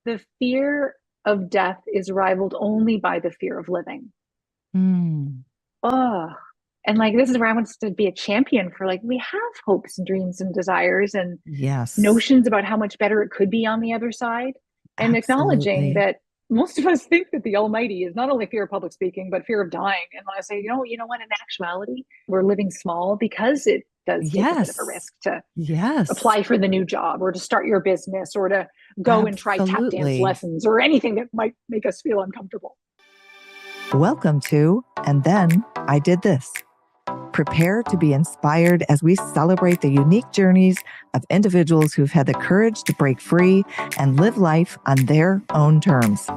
the fear of death is rivaled only by the fear of living. Mm, Oh, and like this is where I want to be a champion for like we have hopes and dreams and desires and yes, notions about how much better it could be on the other side, and acknowledging absolutely. that most of us think that the Almighty is not only fear of public speaking but fear of dying. And when I say, you know what, in actuality, we're living small because it does take a bit of a Yes, risk to yes, apply for the new job or to start your business or to go and try tap dance absolutely. lessons or anything that might make us feel uncomfortable. Welcome to And Then I Did This. Prepare to be inspired as we celebrate the unique journeys of individuals who've had the courage to break free and live life on their own terms.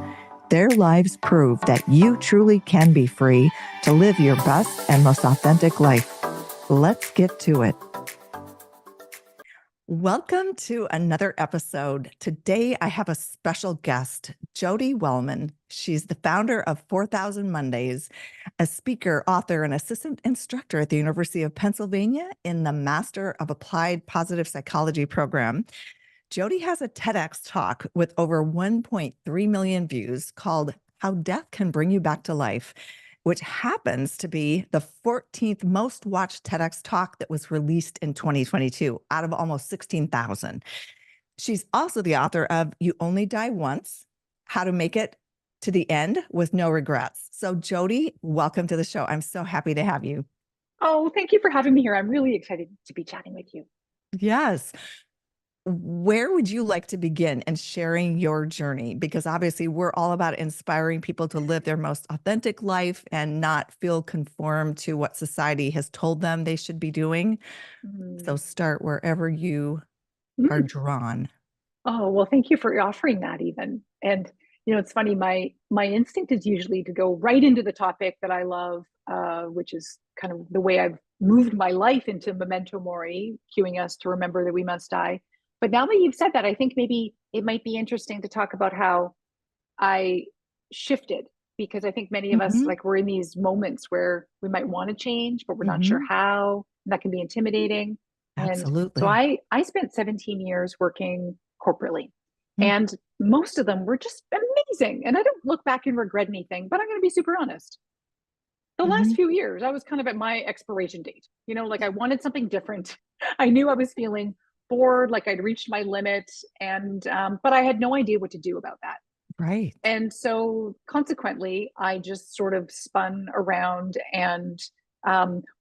Their lives prove that you truly can be free to live your best and most authentic life. Let's get to it. Welcome to another episode. Today, I have a special guest, Jodi Wellman. She's the founder of 4,000 Mondays, a speaker, author, and assistant instructor at the University of Pennsylvania in the Master of Applied Positive Psychology program. Jodi has a TEDx talk with over 1.3 million views called How Death Can Bring You Back to Life, which happens to be the 14th most watched TEDx talk that was released in 2022 out of almost 16,000. She's also the author of You Only Die Once, How to Make It to the End with No Regrets. So Jodi, welcome to the show. I'm so happy to have you. Oh, thank you for having me here. I'm really excited to be chatting with you. Yes. Where would you like to begin in sharing your journey? Because obviously, we're all about inspiring people to live their most authentic life and not feel conformed to what society has told them they should be doing. So Mm. start wherever you are Mm. drawn. Oh, well, thank you for offering that even. And it's funny, my instinct is usually to go right into the topic that I love, which is kind of the way I've moved my life into memento mori, cueing us to remember that we must die. But now that you've said that, I think maybe it might be interesting to talk about how I shifted, because I think many of us, Hmm. like, we're in these moments where we might want to change, but we're not sure Hmm. how. And that can be intimidating. And so Absolutely. I spent 17 years working corporately, Mm. and most of them were just amazing. And I don't look back and regret anything, but I'm going to be super honest. The last Mhm. few years, I was kind of at my expiration date. Like I wanted something different. I knew I was feeling bored, like I'd reached my limit, and but I had no idea what to do about that. Right. And so consequently, I just sort of spun around and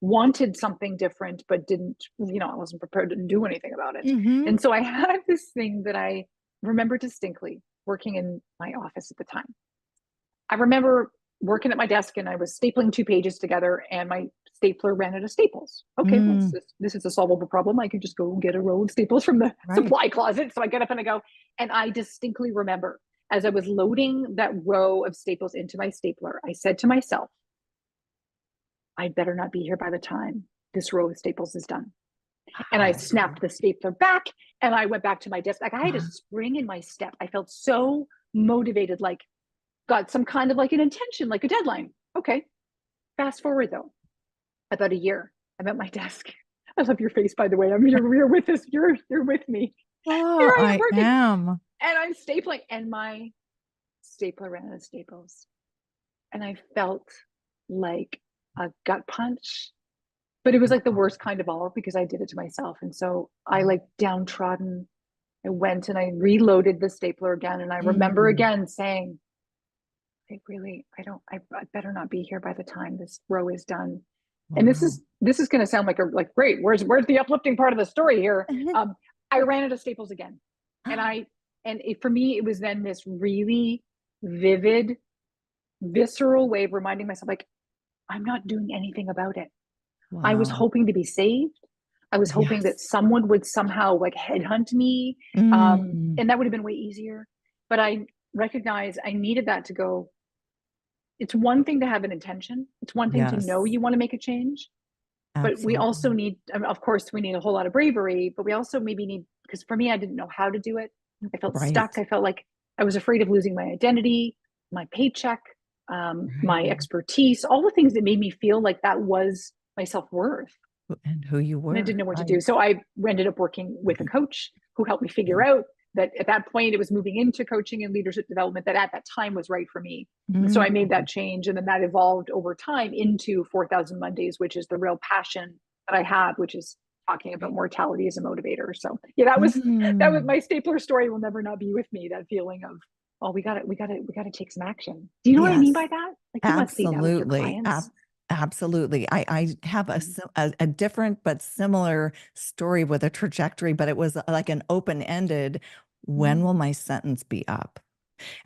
wanted something different, but didn't, I wasn't prepared to do anything about it. Hmm. And so I had this thing that I remember distinctly working in my office at the time. I remember working at my desk and I was stapling two pages together and my stapler ran out of staples. Okay, well, Mm. this is a solvable problem. I could just go get a roll of staples from the Right. supply closet. So I get up and I go, and I distinctly remember as I was loading that row of staples into my stapler, I said to myself, I'd better not be here by the time this row of staples is done. And I Wow. snapped the stapler back and I went back to my desk. Like I had a spring in my step. I felt so motivated, like got some kind of like an intention, like a deadline. Okay. Fast forward though, about a year, I'm at my desk. I love your face, by the way. You're with us. You're with me. Here Oh, I am I working, am. and I'm stapling, and my stapler ran out of staples, and I felt like a gut punch. But it was like the worst kind of all because I did it to myself, and so I like downtrodden. I went and I reloaded the stapler again, and I remember Mm. again saying, I don't, I better not be here by the time this row is done. And Wow. this is going to sound like great. Where's the uplifting part of the story here? I ran out of staples again, and for me it was then this really vivid, visceral way of reminding myself like I'm not doing anything about it. I was Wow. hoping to be saved. I was hoping that Yes. someone would somehow like headhunt me, Mm. and that would have been way easier. But I recognized I needed that to go. It's one thing to have an intention. It's one thing to know Yes. you want to make a change, but we also Absolutely. need, I mean, of course, we need a whole lot of bravery, but we also maybe need, because for me, I didn't know how to do it. I felt stuck. Right. I felt like I was afraid of losing my identity, my paycheck, my Right. expertise, all the things that made me feel like that was my self worth. And who you And I were. didn't know what to do. Right. So I ended up working with a coach who helped me figure out that at that point it was moving into coaching and leadership development that at that time was right for me. And so I made that Mm. change, and then that evolved over time into 4,000 Mondays, which is the real passion that I have, which is talking about Right. mortality as a motivator. So yeah, that was Mm. my stapler story will never not be with me. That feeling of, oh, we gotta take some action. Do you know what I mean by Yes, that? Like you must see that with your absolutely. clients. Absolutely. I have Mhm. a different but similar story with a trajectory, but it was like an open-ended, when Mhm. will my sentence be up?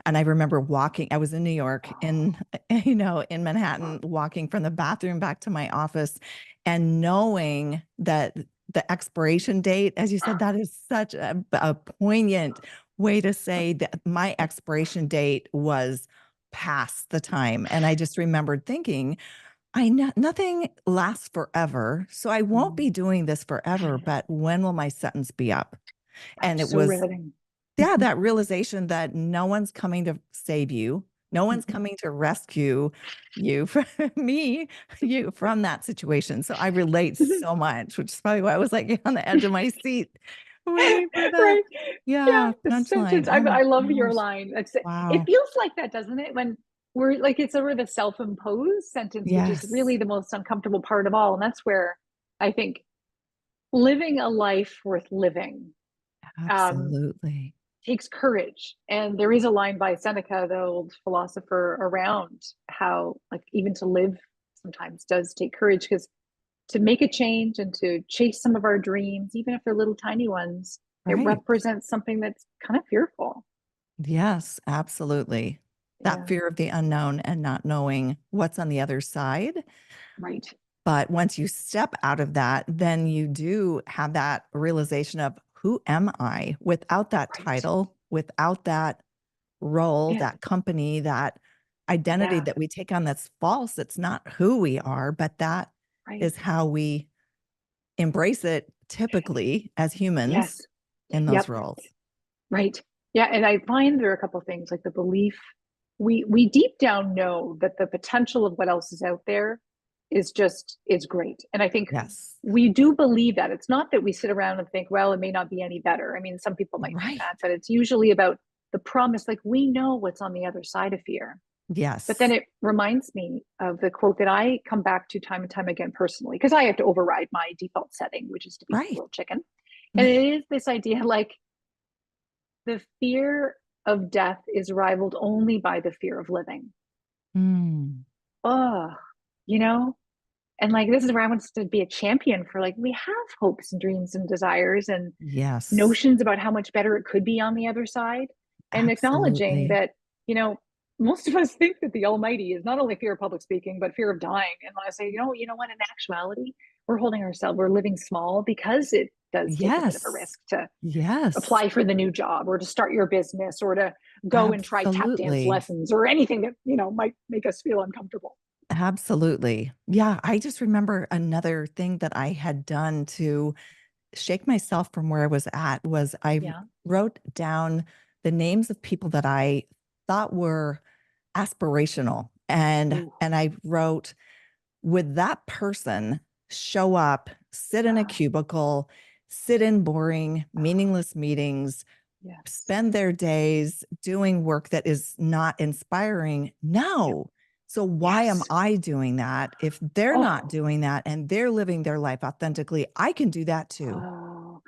And I remember walking, I was in New York in, in Manhattan, walking from the bathroom back to my office and knowing that the expiration date, as you said, that is such a poignant way to say that my expiration date was past the time. And I just remembered thinking, I know nothing lasts forever, so I won't Mhm. be doing this forever, but when will my sentence be up? And it So was, riveting. yeah, that realization that no one's coming to save you. No one's Mhm. coming to rescue you from me, you from that situation. So I relate so much, which is probably why I was like on the edge of my seat waiting for the, Right. Yeah, yeah, the punchline. sentence. I Oh my I love your gosh. line. It Wow. feels like that, doesn't it? When we're like, it's sort of the self-imposed sentence, which is Yes, really the most uncomfortable part of all. And that's where I think living a life worth living um, absolutely. takes courage. And there is a line by Seneca, the old philosopher, around how, like, even to live sometimes does take courage, because to make a change and to chase some of our dreams, even if they're little tiny ones, it Right. represents something that's kind of fearful. Yes, absolutely. That Yeah, fear of the unknown and not knowing what's on the other side. right. But once you step out of that, then you do have that realization of, who am I without that Right. title, without that role, Yeah, that company, that identity yeah, that we take on that's false. It's not who we are, but that right. is how we embrace it typically as humans Yes. in those Yep. roles. Right. Yeah, and I find there are a couple of things like the belief we deep down know that the potential of what else is out there is great. And I think Yes. we do believe that. It's not that we sit around and think, well, it may not be any better. I mean, some people might think Right. that, but it's usually about the promise, like we know what's on the other side of fear. But then Yes. it reminds me of the quote that I come back to time and time again personally, because I have to override my default setting, which is to be a Right. little chicken. And it is this idea like the fear of death is rivaled only by the fear of living. Mm. Oh, you know? And like, this is where I want to be a champion for, like, we have hopes and dreams and desires and Yes. notions about how much better it could be on the other side. And acknowledging Absolutely. that, most of us think that the Almighty is not only fear of public speaking, but fear of dying. And I say, you know what, in actuality, we're living small because it does take a bit of a Yes. risk to Yes. apply for the new job or to start your business or to go and try tap dance Absolutely. lessons or anything that might make us feel uncomfortable. Absolutely. Yeah, I just remember another thing that I had done to shake myself from where I was at was I Yeah. wrote down the names of people that I thought were aspirational, and Ooh. I wrote, would that person show up, sit in a Ah, cubicle, sit in boring, meaningless meetings, yes. spend their days doing work that is not inspiring? Yep. No. So why am Yes. I doing that? If they're not Oh, doing that and they're living their life authentically, I can do that too. oh,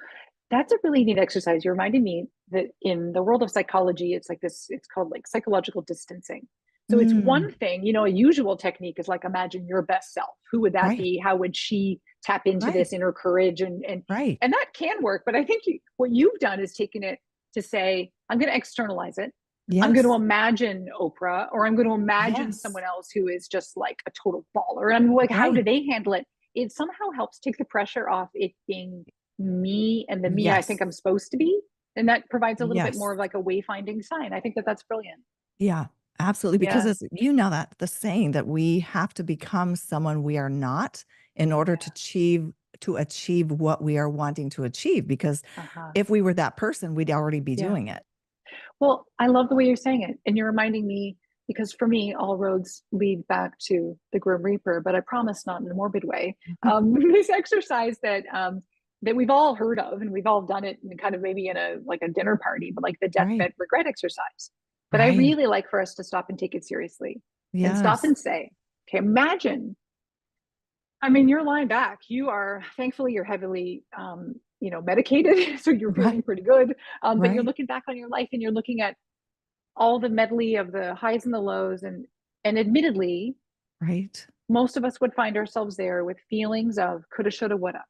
that's a really neat exercise. You reminded me that in the world of psychology, it's like this, it's called like psychological distancing. So it's Mm, one thing, a usual technique is like, imagine your best self. Who would that right, be? How would she tap into right, this inner courage? And right. and that can work. But I think what you've done is taken it to say, I'm going to externalize it. I'm going to Yes, imagine Oprah, or I'm going to imagine yes, someone else who is just like a total baller. And I'm like, how do right. they handle it? It somehow helps take the pressure off it being me and the me I Yes, think I'm supposed to be. And that provides a little bit yes. more of like a wayfinding sign. I think that that's brilliant. Yeah, absolutely. Because Yeah. as you know, that the saying that we have to become someone we are not in order Yeah. to achieve what we are wanting to achieve. Because Uh-huh. if we were that person, we'd already be Yeah. doing it. Well, I love the way you're saying it. And you're reminding me, because for me, all roads lead back to the Grim Reaper, but I promise not in a morbid way. This exercise that that we've all heard of, and we've all done it in kind of maybe in a like a dinner party, but like the Right. deathbed regret exercise. But I Right. really like for us to stop and take it seriously and stop Yes. and say, okay, imagine, I mean, you're lying back. You are, thankfully, you're heavily, medicated, so you're Right. feeling pretty good. But you're Right. looking back on your life and you're looking at all the medley of the highs and the lows, and admittedly, Right. most of us would find ourselves there with feelings of coulda, shoulda, woulda.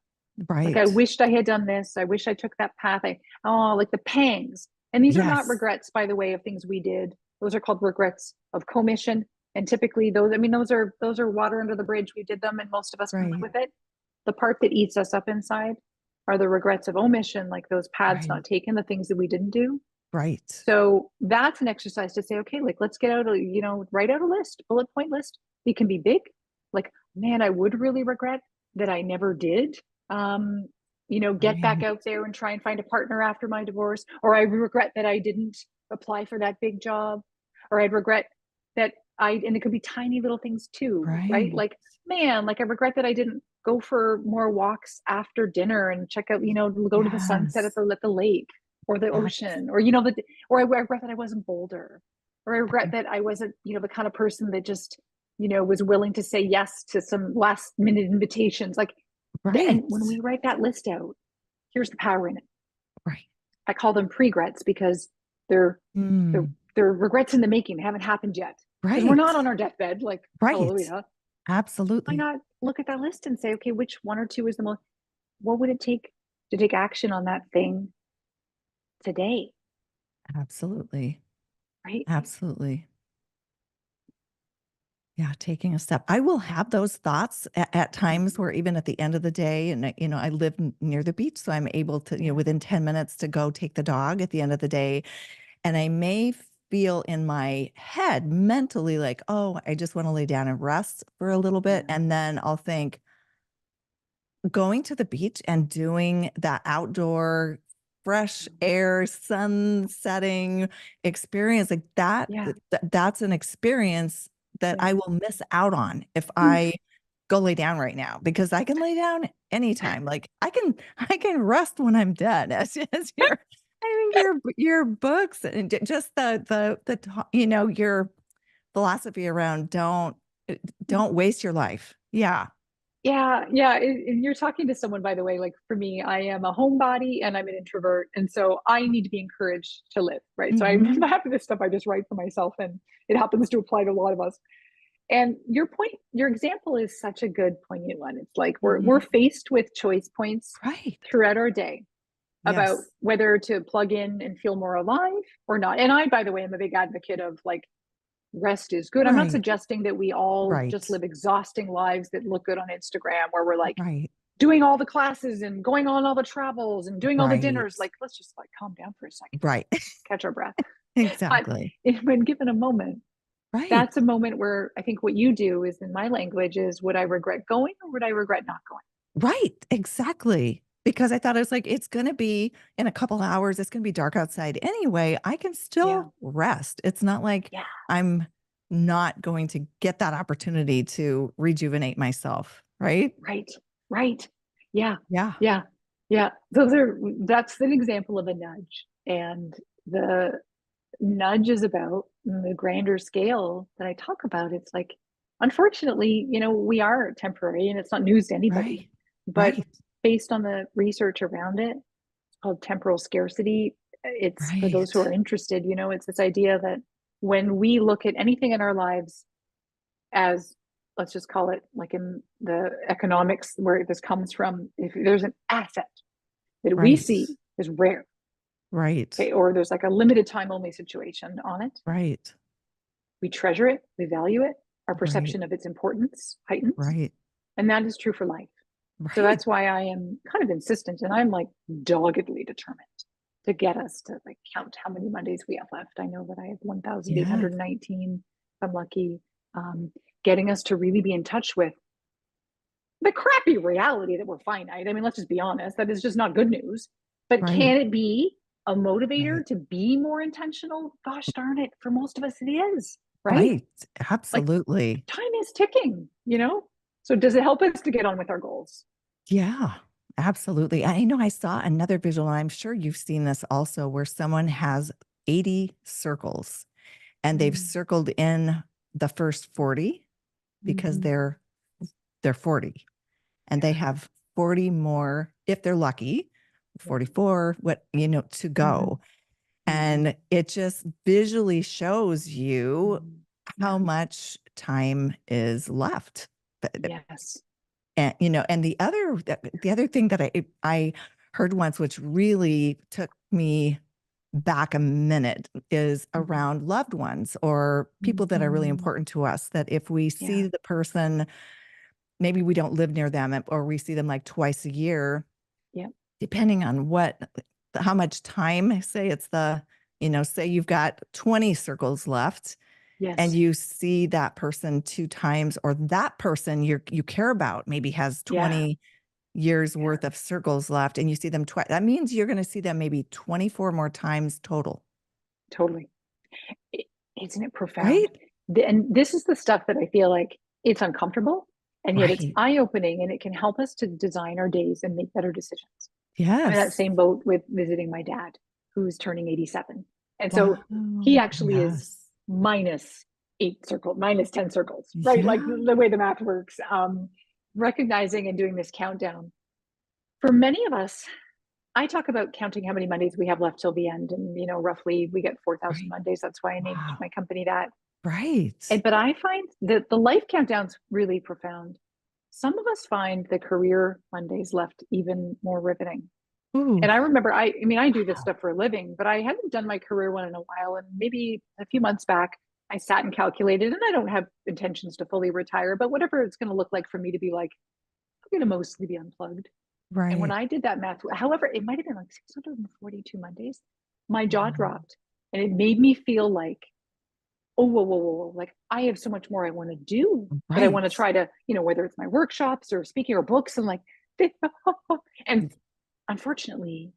Like I Right. wished I had done this. I wish I took that path. Like the pangs. And these are not Yes. regrets, by the way, of things we did. Those are called regrets of commission. And typically those, I mean, those are water under the bridge. We did them and most of us can live Right. with it. The part that eats us up inside are the regrets of omission, like those paths Right. not taken, the things that we didn't do. Right. So that's an exercise to say, okay, like let's get out write out a list, bullet point list. It can be big, like, man, I would really regret that I never did. Get back Right. out there and try and find a partner after my divorce, or I regret that I didn't apply for that big job, or I'd regret that and it could be tiny little things too, right? Right. Like, man, like I regret that I didn't go for more walks after dinner and check out, go to the sunset at Yes. the lake or the Yes. ocean, or I regret that I wasn't bolder, or I regret that I wasn't, the kind of person that just, was willing to say yes to some last minute invitations. Like, and Right. when we write that list out, here's the power in it. Right. I call them pre-grets because they're, they're, Mm. they're regrets in the making. They haven't happened yet because we're Right. not on our deathbed. Like, Right. hallelujah. Why Absolutely. not look at that list and say, okay, which one or two is the most, what would it take to take action on that thing today? Absolutely. Right. Absolutely. Yeah, taking a step. I will have those thoughts at times Mhm. where even at the end of the day, and I live near the beach, so I'm able to, Yeah. within 10 minutes to go take the dog at the end of the day. And I may feel in my head mentally like, oh, I just want to lay down and rest for a little bit. Yeah. And then I'll think, going to the beach and doing that outdoor fresh air, sun setting experience like that, Yeah. that's an experience that Yeah. I will miss out on if Oof. I go lay down right now, because I can lay down anytime. Like I can rest when I'm dead, as your I think your books and just your philosophy around don't waste your life. Yeah. Yeah, yeah. And you're talking to someone, by the way, like for me, I am a homebody and I'm an introvert. And so I need to be encouraged to live, right? So I'm Mhm. half of this stuff I just write for myself and it happens to apply to a lot of us. And your point, your example is such a good poignant one. It's like we're Mhm. faced with choice points Right. throughout our day about Yes. whether to plug in and feel more alive or not. And I, by the way, am a big advocate of like rest is good. I'm not Right. suggesting that we all just Right. live exhausting lives that look good on Instagram where we're like Right. doing all the classes and going on all the travels and doing all the Right. dinners. Like, let's just like calm down for a second, Right. catch our breath. But Exactly. when given a moment, Right. that's a moment where I think what you do is, in my language, is would I regret going or would I regret not going? Right. Exactly. Because I thought, I was like, it's gonna be in a couple hours, it's gonna be dark outside anyway. I can Yeah. still rest. It's not like Yeah. I'm not going to get that opportunity to rejuvenate myself. Right? Right. Right. Yeah. Yeah. Yeah. Yeah. That's an example of a nudge. And the nudge is about the grander scale that I talk about. It's like, unfortunately, we are temporary and it's not news to anybody. Right. But Right. based on the research around it, it's called temporal scarcity. It's for those who Right. are interested, it's this idea that when we look at anything in our lives as, let's just call it like in the economics where this comes from, if there's an asset that we Right. see is rare, Right. okay, or there's like a limited time only situation on it, Right. we treasure it, we value it, our Right. perception of its importance heightens. Right. And that is true for life. So Right. that's why I am kind of insistent and I'm like doggedly determined to get us to like count how many Mondays we have left. I know that I have Yes. 1,819. I'm lucky. Um, Getting us to really be in touch with the crappy reality that we're finite. I mean, let's just be honest, that is just not good news. But Right. can it be a motivator Right. to be more intentional? Gosh darn it, for most of us, it is, right? Right. Like Absolutely. time is ticking. So does it help us to get on with our goals? Yeah. Absolutely. I know I saw another visual, and I'm sure you've seen this also, where someone has 80 circles and they've Mm, circled in the first 40 because mhm. they're 40, and they Yeah, have 40 more if they're lucky, yeah. 44, to Mhm, go. mhm, And it just visually shows you mhm. how Yeah. much time is left. Yes. And and the other thing that I heard once, which really took me back a minute, is Mhm, around loved ones or people that are really mhm. important to us, that if we Yeah. see the person, maybe we don't live near them, or we see them like twice a year, Yeah. depending on how much time, say it's say you've got 20 circles left, and Yes. you see that person two times, or that person you care about maybe has Yeah. 20 years Yeah. worth of circles left, and you see them twice, that means you're going to see them maybe 24 more times total, Totally. I Isn't it profound? right? And this is the stuff that I feel like it's uncomfortable, and yet it's Right. eye-opening, and it can help us to design our days and make better decisions. I'm in that Yes. same boat with visiting my dad, who's turning 87. And so he Wow. actually is Yes. minus 8 circles, minus 10 circles, right? Like Yeah. the way the math works. Recognizing and doing this countdown. For many of us, I talk about counting how many Mondays we have left till the end. And, roughly we get 4,000 Right. Mondays. That's why I named Wow. my company that. Right. But I find that the life countdown's really profound. Some of us find the career Mondays left even more riveting. Ooh. And I remember, I mean, I do this Wow. stuff for a living, but I hadn't done my career one in a while. And maybe a few months back, I sat and calculated, and I don't have intentions to fully retire, but whatever it's going to look like for me to be like, I'm going to mostly be unplugged. And when Right. I did that math, however, it might have been like 642 Mondays, my jaw Wow. dropped, and it made me feel like, oh, whoa, whoa, whoa, whoa. Like I have so much more I want to do, that I want Right. to try to, whether it's my workshops or speaking or books, and like, and unfortunately,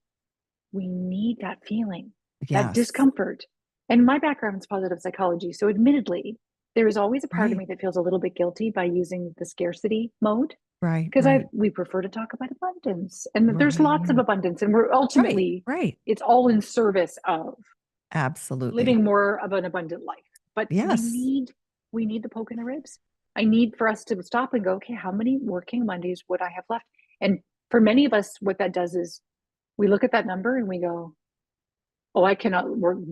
we need that feeling, that Yes. discomfort. And my background is positive psychology. So, admittedly, there is always a part of Right. me that feels a little bit guilty by using the scarcity mode, Right. because Right. we prefer to talk about abundance, and there's lots of Right. abundance, and we're Right. ultimately, Right. it's all in service of Absolutely. living more of an abundant life. But Yes. we need the poke in the ribs. I need for us to stop and go, okay, how many working Mondays would I have left? And for many of us, what that does is we look at that number and we go, oh, I cannot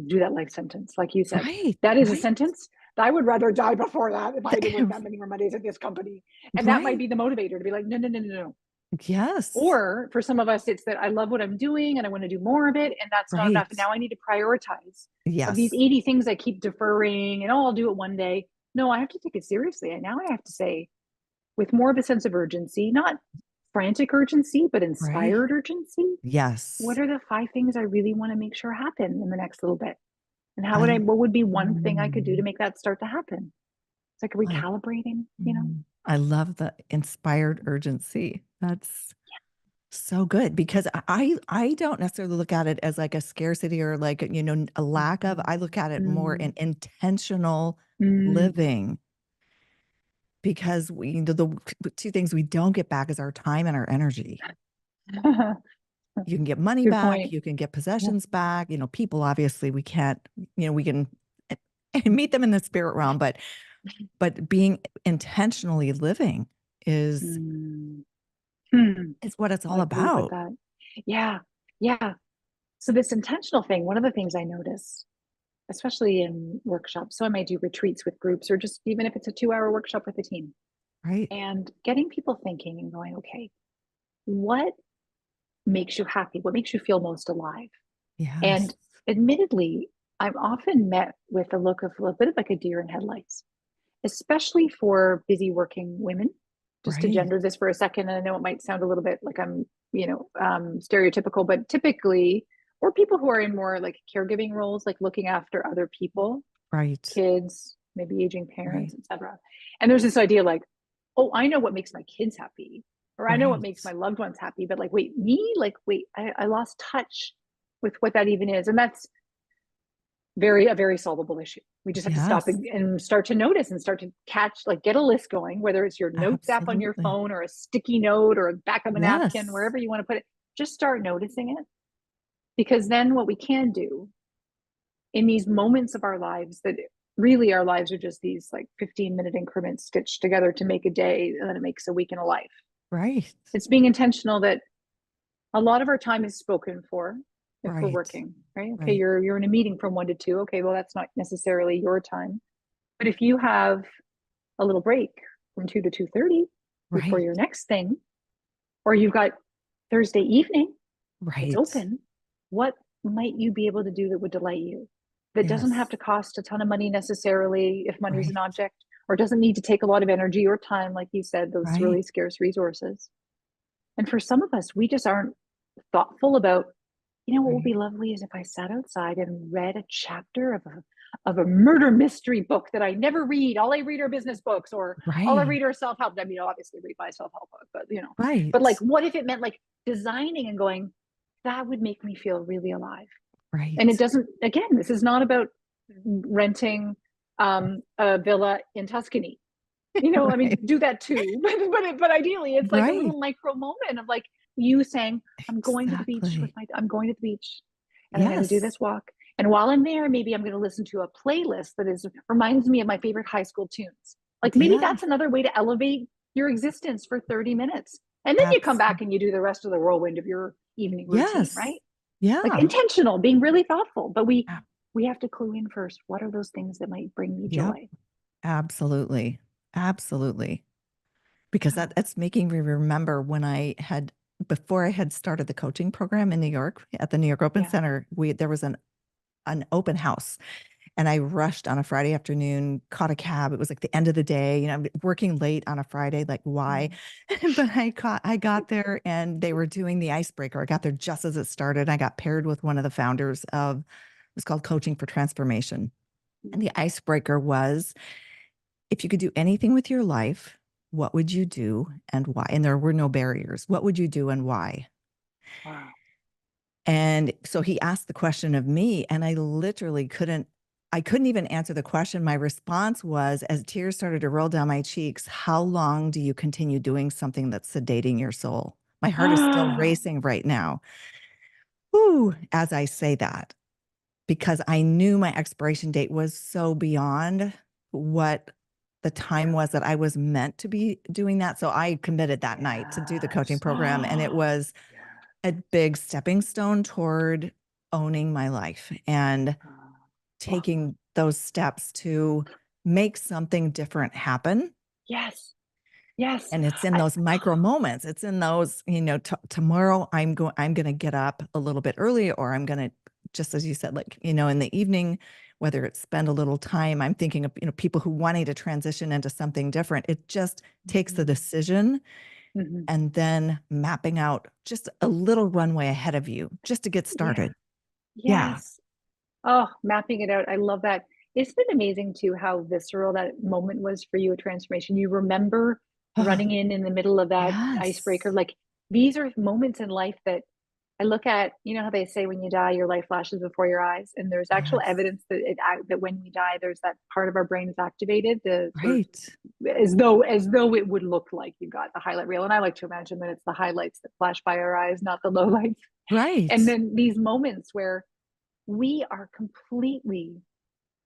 do that life sentence. Like you said, Right. that is a Right. sentence that I would rather die before that if I had to work that many more Mondays at this company. And that might Right. be the motivator to be like, no, no, no, no, no. Yes. Or for some of us, it's that I love what I'm doing and I want to do more of it. And that's not enough. Right. And now I need to prioritize of these Yes. 80 things I keep deferring, and oh, I'll do it one day. No, I have to take it seriously. And now I have to say, with more of a sense of urgency, not frantic urgency, but Right. inspired urgency, what Yes. are the 5 things I really want to make sure happen in the next little bit? And I what would be one thing I could do to mm, make that start to happen? It's like I recalibrating. I love the inspired urgency. That's so good, because I don't necessarily look at it as like a scarcity or like, a lack of. I look at it more in Mm, intentional mm, living, because the two things we don't get back is our time and our energy. mm. You can get money Good back, point. you can get Yeah. possessions back, people obviously we can't, we can meet them in the spirit realm, but being intentionally living is Mm. Hmm. is what it's I all like the way you put about. that. Yeah. Yeah. So this intentional thing, one of the things I notice, especially in workshops, so I might do retreats with groups, or just even if it's a 2-hour workshop with a team, Right. and getting people thinking and going, okay, what makes you happy? What makes you feel most alive? Yes. And admittedly, I'm often met with a look of a bit of like a deer in headlights, especially for busy working women. Just to Right. gender this for a second, and I know it might sound a little bit like I'm, stereotypical, but typically, or people who are in more like caregiving roles, like looking after other people, Right. kids, maybe aging Right. parents, etc. And there's this idea like, oh, I know what makes my kids happy, or I know what Right. makes my loved ones happy, but like, wait, me, like, wait, I lost touch with what that even is, and that's a very solvable issue. We just have to stop Yes, and start to notice and start to catch, like get a list going, whether it's your notes app on your absolutely. phone or a sticky note or a back of a napkin, Yes, wherever you want to put it. Just start noticing it, because then what we can do in these moments of our lives, that really our lives are just these like 15-minute increments stitched together to make a day, and then it makes a week and a life. right, It's being intentional that a lot of our time is spoken for if we're right, working, right? Okay, right, you're in a meeting from 1 to 2. Okay, well, that's not necessarily your time. But if you have a little break from 2 to 2:30 before right, your next thing, or you've got Thursday evening, it's right. open. What might you be able to do that would delight you? That doesn't have Yes, to cost a ton of money necessarily, if money is an right, object, or doesn't need to take a lot of energy or time, like you said, those right, really scarce resources. And for some of us, we just aren't thoughtful about, what would right, be lovely is if I sat outside and read a chapter of a murder mystery book that I never read. All I read are business books, or all I right, read are self-help. I mean, obviously read my self-help book, but but like right, what if it meant like designing and going, that would make me feel really alive. And it right, doesn't, again, this is not about renting a villa in Tuscany. I mean, right, do that too. But ideally, it's like a right. little micro moment of like you saying, Exactly. I'm going to the beach and I'm going to do Yes. this walk. And while I'm there, maybe I'm going to listen to a playlist that reminds me of my favorite high school tunes. Like maybe that's Yes. another way to elevate your existence for 30 minutes. And then you come back Absolutely. and you do the rest of the whirlwind of your evening routine, Yes. right? Like Yeah. intentional, being really thoughtful. But we Ab- we have to clue in first. What are those things that might bring me Yep. joy? Absolutely. Absolutely. Because Yeah. that's making me remember when before I had started the coaching program in New York at the New York Open Yeah. Center, there was an open house. And I rushed on a Friday afternoon, caught a cab. It was like the end of the day, I'm working late on a Friday, like why? Mm. But I got there and they were doing the icebreaker. I got there just as it started. I got paired with one of the founders of, it was called Coaching for Transformation. And the icebreaker was, if you could do anything with your life, what would you do and why? And there were no barriers. What would you do and why? Wow. And so he asked the question of me, and I couldn't even answer the question. My response was, as tears started to roll down my cheeks, how long do you continue doing something that's sedating your soul? My heart is still racing right now. Ooh, as I say that, because I knew my expiration date was so beyond what the time was that I was meant to be doing that. So I committed that night to do the coaching Yes. program. And it was Yeah. a big stepping stone toward owning my life and Wow. taking those steps to make something different happen. Yes. Yes. And it's in I, those micro moments. It's in those, tomorrow I'm going to get up a little bit early, or I'm going to, just as you said, like, in the evening, whether it's spend a little time, I'm thinking of, people who wanting to transition into something different. It just takes the Mhm. decision Mhm. and then mapping out just a little runway ahead of you just to get Yeah. started. Yeah. Yes. Oh, mapping it out. I love that. Isn't it amazing too how visceral that moment was for you, a transformation? You remember Oh, running in the middle of that icebreaker. yes. Like these are moments in life that I look at, how they say when you die, your life flashes before your eyes, and there's actual Yes. evidence that that when we die, there's that part of our brain is activated, the sort of Right. as though it would look like you got the highlight reel. And I like to imagine that it's the highlights that flash by our eyes, not the lowlights. And Right. then these moments where we are completely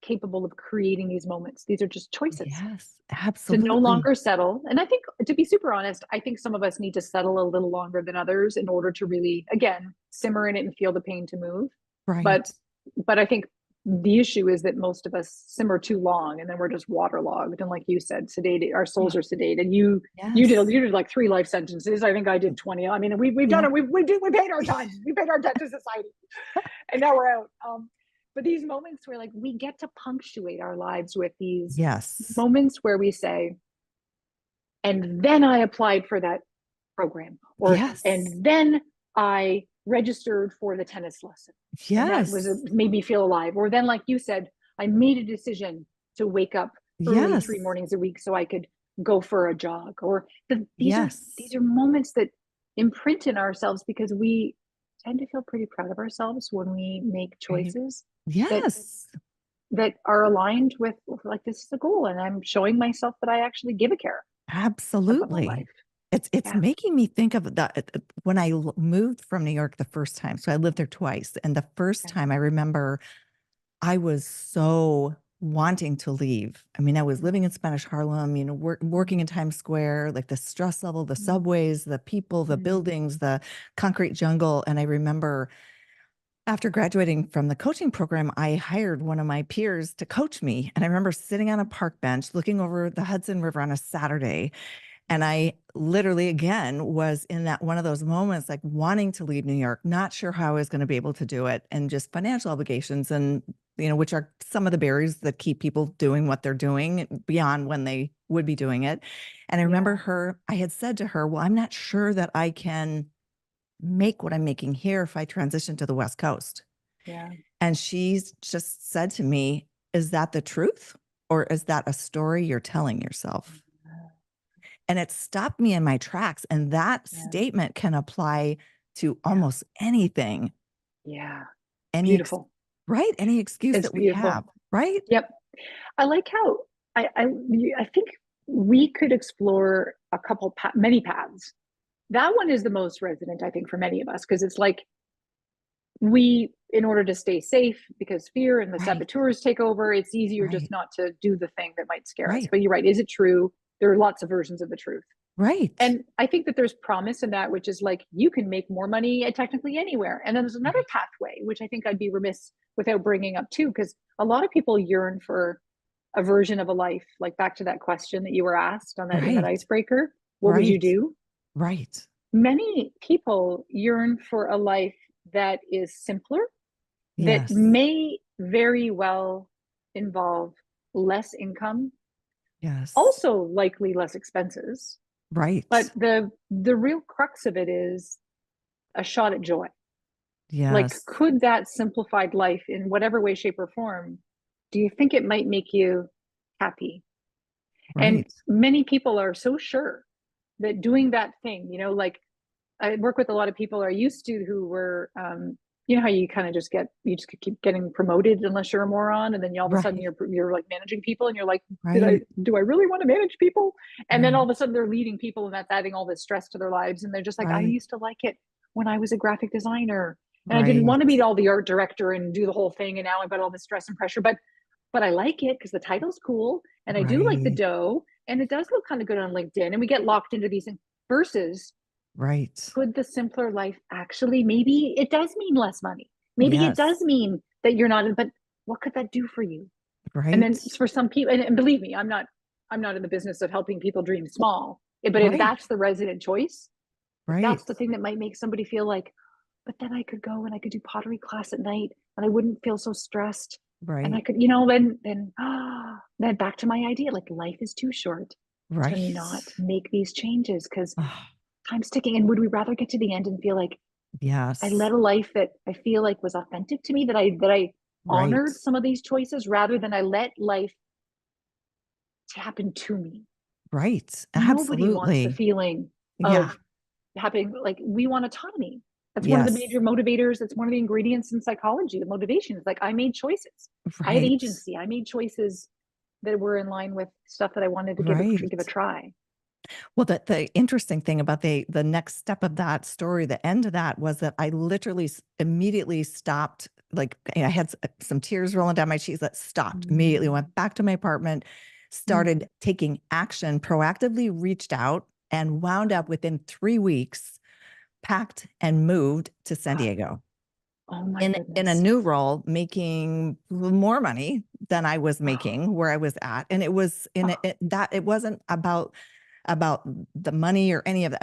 capable of creating these moments. These are just choices Yes. to no Absolutely. longer settle. And I think, to be super honest, I think some of us need to settle a little longer than others in order to really, again, simmer in it and feel the pain to move. But Right. but I think the issue is that most of us simmer too long and then we're just waterlogged. And like you said, sedated, our souls Oh, are sedated. You did yes. like 3 life sentences. I think I did 20. I mean, we've done Yeah. it. We paid our time. We paid our debt to society, and now we're out. But these moments where like we get to punctuate our lives with these Yes. moments where we say, and then I applied for that program, or Yes. and then I registered for the tennis lesson, and that Yes. made me feel alive. Or then, like you said, I made a decision to wake up early Yes. 3 mornings a week so I could go for a jog. Or these are Yes. moments that imprint in ourselves because we tend to feel pretty proud of ourselves when we make Right. choices that Yes, are aligned with like, this is the goal, and I'm showing myself that I actually give a care about my absolutely. life. It's Yeah. making me think of when I moved from New York the first time. So I lived there twice, and the first Yeah. time I remember I was so wanting to leave. I mean, I was living in Spanish Harlem, working in Times Square, like the stress level, the subways, the people, the Mm. buildings, the concrete jungle. And I remember after graduating from the coaching program, I hired one of my peers to coach me. And I remember sitting on a park bench looking over the Hudson River on a Saturday. And I literally, again, was in that one of those moments, like wanting to leave New York, not sure how I was going to be able to do it, and just financial obligations, and which are some of the barriers that keep people doing what they're doing beyond when they would be doing it. And I Yeah. remember I had said to her, well, I'm not sure that I can make what I'm making here if I transition to the West Coast. Yeah. And she's just said to me, is that the truth? Or is that a story you're telling yourself? And it stopped me in my tracks. And that Yeah. statement can apply to Yeah. almost anything, Yeah. It's any, ex- beautiful. right? Any excuse It's that we have, beautiful. right? Yep. I like how I think we could explore many paths. That one is the most resonant, I think, for many of us, because it's like in order to stay safe, because fear and the Right, saboteurs take over, it's easier just right, not to do the thing that might scare us. right, But you're right. Is it true? There are lots of versions of the truth. right. And I think that there's promise in that, which is like you can make more money technically anywhere. And then there's another Right. pathway, which I think I'd be remiss without bringing up too, because a lot of people yearn for a version of a life, like back to that question that you were asked on that in that Right, icebreaker. What would you right, do? right. Many people yearn for a life that is simpler, that Yes, may very well involve less income, yes, also likely less expenses. But right. the real crux of it is a shot at joy. Like, Yes, could that simplified life in whatever way, shape, or form, do you think it might make you happy? And right, many people are so sure that doing that thing, like I work with a lot of people, or I used to, who were, how you kind of you just keep getting promoted unless you're a moron, and then all of a sudden right, you're like managing people, and you're like, right, do I really want to manage people? And then all right, of a sudden they're leading people, and that's adding all this stress to their lives, and they're just like, I right, used to like it when I was a graphic designer, and I didn't right, want to be all the art director and do the whole thing, and now I've got all this stress and pressure, but I like it because the title's cool, and I do like the right, dough, and it does look kind of good on LinkedIn, and we get locked into these things. Versus, right. could the simpler life actually, maybe it does mean less money, maybe it does Yes, mean that you're not, but what could that do for you? And then right, for some people, and believe me, I'm not in the business of helping people dream small, but if right, that's the resident choice, if that's right, the thing that might make somebody feel like, but then I could go and I could do pottery class at night and I wouldn't feel so stressed, and I right, could, then back to my idea, like, life is too short to not right. make these changes because Oh, time's ticking. And would we rather get to the end and feel like I yes, led a life that I feel like was authentic to me, that I right, honored some of these choices, rather than I let life happen to me? right. Nobody wants the Absolutely. feeling Yeah, of having, like, we want autonomy. That's one of the yes, major motivators. That's one of the ingredients in psychology of motivation. Is like, I made choices. I had right, agency. I made choices that were in line with stuff that I wanted to give a right. try. Well, the interesting thing about the next step of that story, the end of that, was that I literally immediately stopped. Like, I had some tears rolling down my cheeks. That stopped immediately. Mm, Went back to my apartment, mm. started taking action, proactively reached out, and wound up within 3 weeks, packed and moved to San Diego Oh my in a goodness. new role, making more money than I was making where I was at. And it was Oh, that it wasn't about the money or any of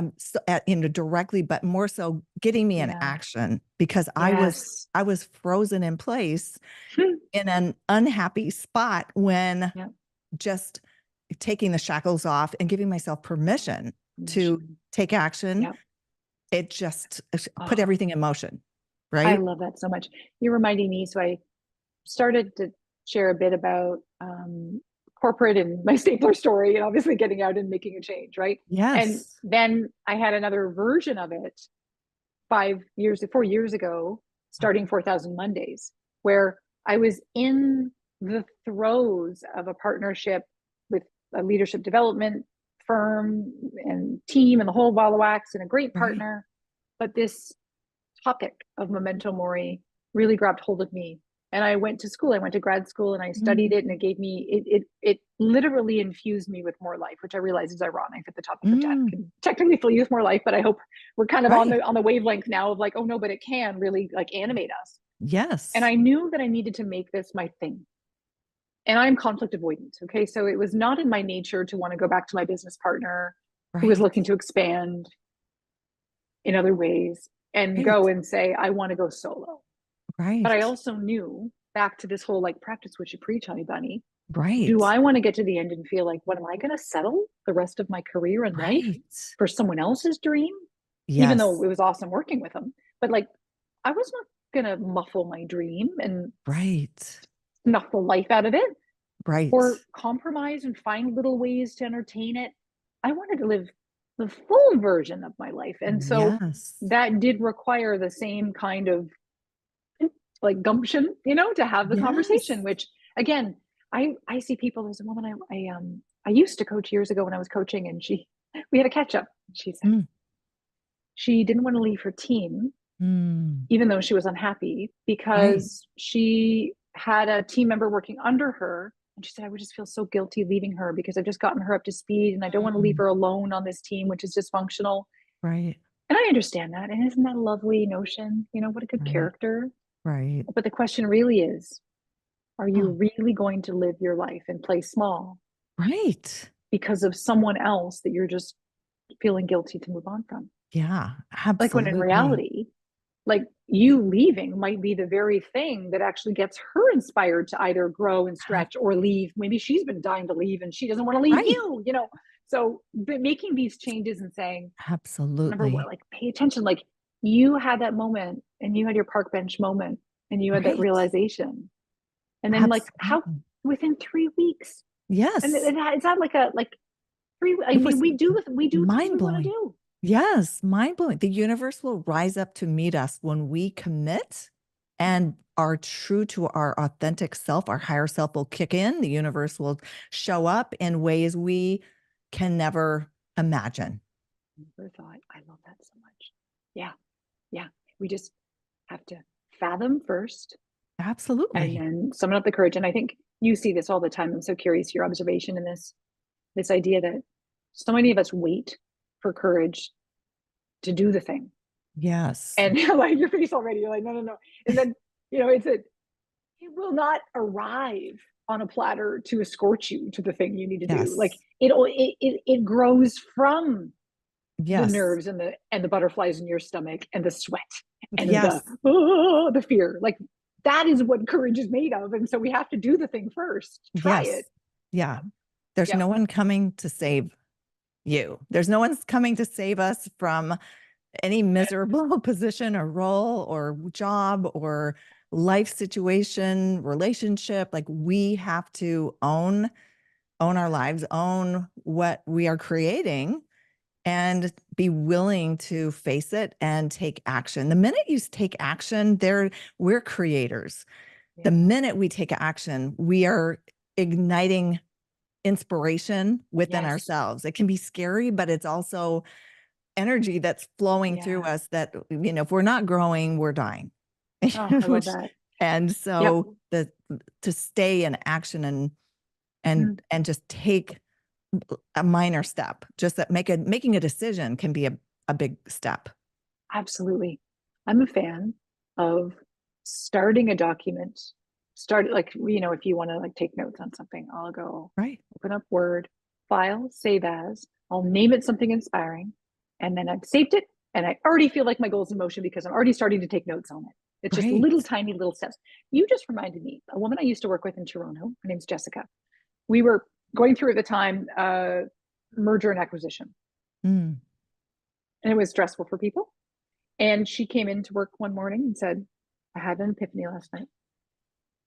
that, directly, but more so getting me in yeah. action, because Yes. I was frozen in place Hmm. in an unhappy spot when Yeah. just taking the shackles off and giving myself permission to Mission. take action, Yeah. it just put Oh, everything in motion. I Right. love that so much. You're reminding me. So I started to share a bit about corporate and my stapler story, and obviously getting out and making a change, right? And Yes. then I had another version of it 4 years ago, starting 4,000 Mondays, where I was in the throes of a partnership with a leadership development firm and team and the whole ball of wax and a great Right. partner. But this topic of memento mori really grabbed hold of me. And I went to school, I went to grad school and I studied it, and it gave me, it literally infused me with more life, which I realize is ironic that the topic of death can technically fill you with more life, but I hope we're kind of on the wavelength now of like, oh no, but it can really like animate us. Yes. And I knew that I needed to make this my thing. And I'm conflict avoidant. Okay. So it was not in my nature to want to go back to my business partner who was looking to expand in other ways and go and say, I want to go solo. Right. But I also knew, back to this whole like practice what you preach, honey bunny. Right. Do I want to get to the end and feel like, what am I going to settle the rest of my career and life for someone else's dream? Yes. Even though it was awesome working with them. But like, I was not going to muffle my dream and snuff the life out of it. Or compromise and find little ways to entertain it. I wanted to live the full version of my life. And so that did require the same kind of like gumption, you know, to have the conversation, which again, I see people. There's a woman I used to coach years ago when I was coaching, and we had a catch up. She said she didn't want to leave her team, even though she was unhappy, because she had a team member working under her. And she said, I would just feel so guilty leaving her because I've just gotten her up to speed and I don't want to leave her alone on this team, which is dysfunctional. Right. And I understand that. And isn't that a lovely notion? You know, what a good character. Right. But the question really is, are you really going to live your life and play small? Right. Because of someone else that you're just feeling guilty to move on from? Yeah, absolutely. Like when in reality, like you leaving might be the very thing that actually gets her inspired to either grow and stretch or leave. Maybe she's been dying to leave and she doesn't want to leave you, you know? So but making these changes and saying, number one, like pay attention. Like you had that moment and you had your park bench moment and you had that realization. And then like how within 3 weeks. Yes. And it's not like like 3, I mean, we do things we want to do. Yes, mind blowing. The universe will rise up to meet us when we commit and are true to our authentic self. Our higher self will kick in. The universe will show up in ways we can never imagine. Never thought. I love that so much. Yeah. Yeah. We just have to fathom first. Absolutely. And then summon up the courage. And I think you see this all the time. I'm so curious your observation in this idea that so many of us wait for courage to do the thing. Yes. And like your face already, you're like, no. And then, you know, it will not arrive on a platter to escort you to the thing you need to do. Like it grows from the nerves and the butterflies in your stomach and the sweat and the fear. Like that is what courage is made of. And so we have to do the thing first. Try it. Yeah. There's no one coming to save you. There's no one's coming to save us from any miserable position or role or job or life situation, relationship. Like we have to own our lives, own what we are creating, and be willing to face it and take action. The minute you take action, we're creators. The minute we take action, we are igniting inspiration within ourselves. It can be scary, but it's also energy that's flowing through us that, you know, if we're not growing, we're dying. Oh, I love that. And so to stay in action and just take a minor step, just that making a decision can be a big step. Absolutely. I'm a fan of starting a document. Like, you know, if you want to like take notes on something, I'll go open up Word, file, save as, I'll name it something inspiring. And then I've saved it and I already feel like my goal's in motion because I'm already starting to take notes on it. It's just tiny little steps. You just reminded me, a woman I used to work with in Toronto, her name's Jessica. We were going through at the time, merger and acquisition. And it was stressful for people. And she came into work one morning and said, I had an epiphany last night.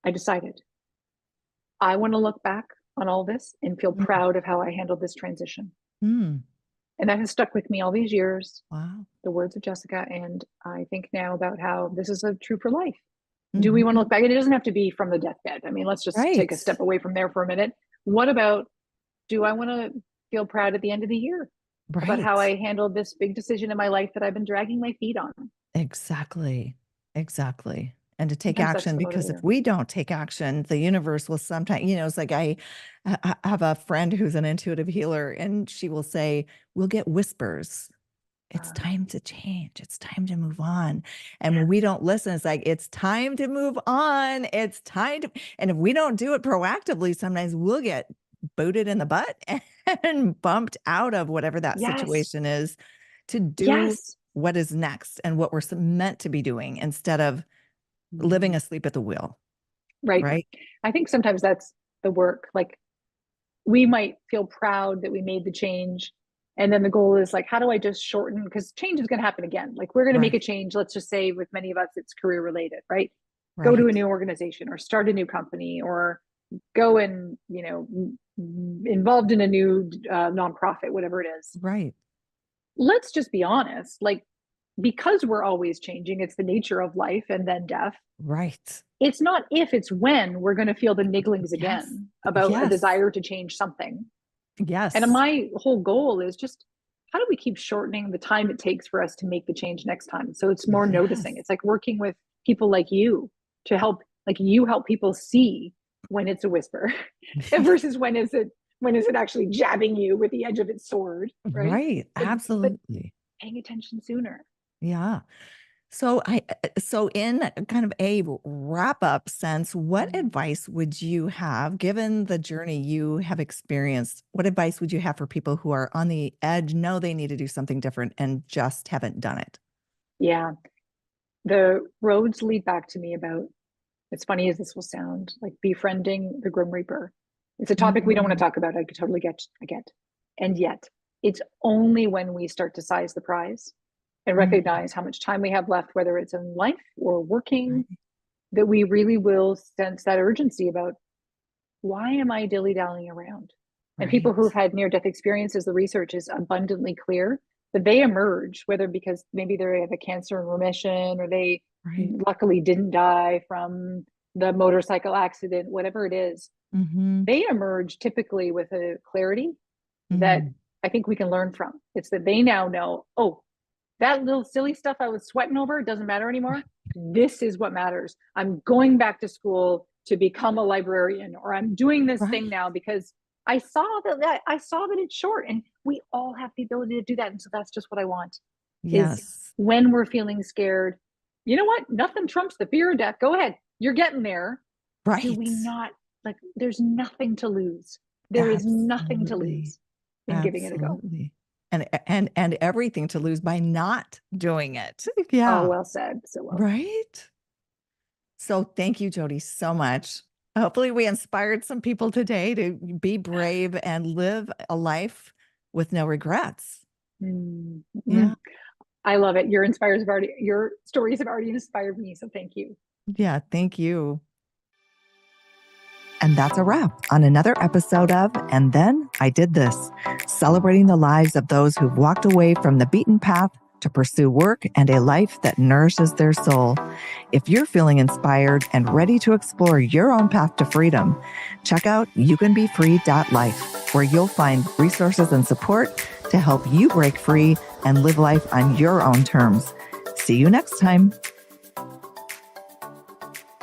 I decided I want to look back on all this and feel proud of how I handled this transition. And that has stuck with me all these years, Wow. the words of Jessica. And I think now about how this is true for life. Do we want to Mhm. look back? And it doesn't have to be from the deathbed. I mean, let's just take Right. a step away from there for a minute. What about, do I want to feel proud at the end of the year about how Right. I handled this big decision in my life that I've been dragging my feet on? Exactly. Exactly. And to take Sometimes that's action, the because if motivator. we don't take action, the universe will sometimes, it's like I have a friend who's an intuitive healer, and she will say, we'll get whispers. It's Uh, time to change. It's time to move on. And when we don't listen, it's like, it's time to move on. It's time to, and if we don't do it proactively, sometimes we'll get booted in the butt and bumped out of whatever that yes, situation is to do yes. what is next and what we're meant to be doing instead of living Mhm. asleep at the wheel. Right. Right. I think sometimes that's the work. Like, we might feel proud that we made the change. And then the goal is like, how do I just shorten? Because change is going to happen again. Like, we're going to make Right. a change. Let's just say with many of us, it's career related, right? Go to a Right. new organization or start a new company or go and, involved in a new nonprofit, whatever it is. Right. Let's just be honest. Like, because we're always changing, it's the nature of life and then death. Right. It's not if, it's when we're going to feel the nigglings Yes. again about a Yes. desire to change something. And Yes. my whole goal is just, how do we keep shortening the time it takes for us to make the change next time? So it's more Yes. noticing. It's like working with people like you to help, like you help people see when it's a whisper versus when is it actually jabbing you with the edge of its sword, right? Right. But Absolutely. paying attention sooner. Yeah. So in kind of a wrap up sense, what Mm. advice would you have, given the journey you have experienced? What advice would you have for people who are on the edge, know they need to do something different and just haven't done it? Yeah. The roads lead back to me about, as funny as this will sound, like befriending the Grim Reaper. It's a topic we don't want to Mhm. talk about. I could totally get. And yet, it's only when we start to size the prize and Mhm. recognize how much time we have left, whether it's in life or working, Right. that we really will sense that urgency about, why am I dilly dallying around? And people who've Right. had near death experiences, the research is abundantly clear that they emerge, whether because maybe they have a cancer in remission or they Right. luckily didn't die from the motorcycle accident, whatever it is, Mhm. they emerge typically with a clarity that Mhm. I think we can learn from. It's that they now know, oh, that little silly stuff I was sweating over, it doesn't matter anymore. This is what matters. I'm going back to school to become a librarian, or I'm doing this thing Right. now because I saw that it's short, and we all have the ability to do that. And so that's just what I want is, Yes. when we're feeling scared, you know what? Nothing trumps the fear of death. Go ahead. You're getting there. Do we Right. not, like, there's nothing to lose. There is nothing to Absolutely. lose in giving it a go. Absolutely. And everything to lose by not doing it. Oh, Yeah. well said. So well said. Right? So thank you, Jodi, so much. Hopefully we inspired some people today to be brave and live a life with no regrets. Mm, Yeah. mm. I love it. Your stories have already inspired me. So thank you. Yeah. Thank you. And that's a wrap on another episode of And Then I Did This, celebrating the lives of those who've walked away from the beaten path to pursue work and a life that nourishes their soul. If you're feeling inspired and ready to explore your own path to freedom, check out youcanbefree.life, where you'll find resources and support to help you break free and live life on your own terms. See you next time.